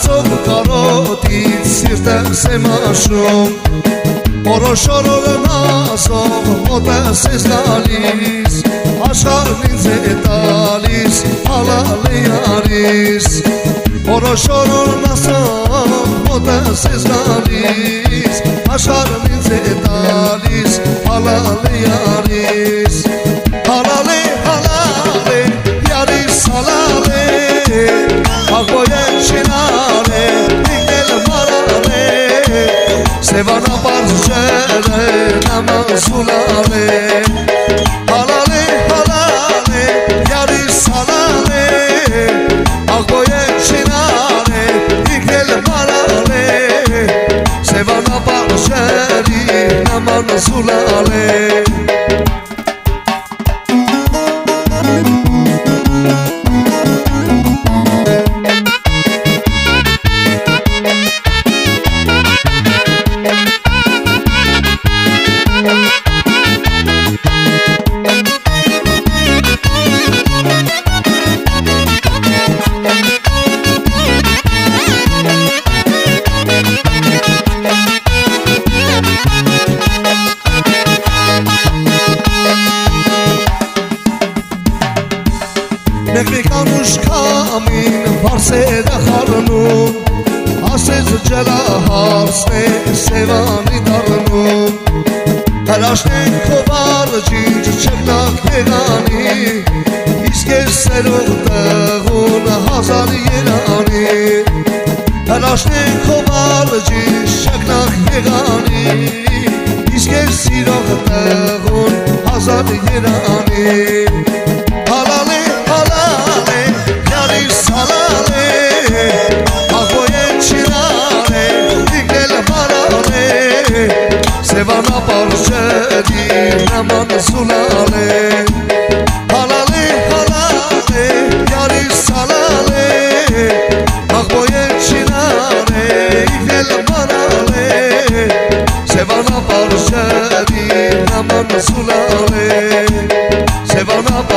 Հալածող կարոտից սիրտս եմ աշում Որոշորորն ասող մոտս ես գալիս Աշխարհն ինձ է տալիս հալալ է արիս Որոշորորն ասող մոտս ես գալիս Աշխարհն ինձ է տալիս հալալ է արիս Հալալ է յարիս հալալ է Աղբոյեն շինար է ինգել մարար է Սևանապարզ շերը նաման սուլար է Հալալ է յարիս հալալ է Աղբոյեն շինար է ինգել մարար է Սևանապարզ շերի նաման սուլար է Մեկնիկանուշ կամին վարսերը խարնում Ասեց ջելահարսն է սևանի դարնում Հրաշնեն քովարջիչ չկնակ եղանի Իսկ ես սերող տղուն հազար երանի Հրաշնեն քովարջիչ չկնակ եղանի Իսկ ես սիրող տղուն հազար երանի Սևանապարզ շերի նաման սուլալ է Հալալ է յարիս հալալ է Աղբոյեն շինար է ինգել մարալ է Սևանապարզ շերի նաման սուլալ է Սևանապարզ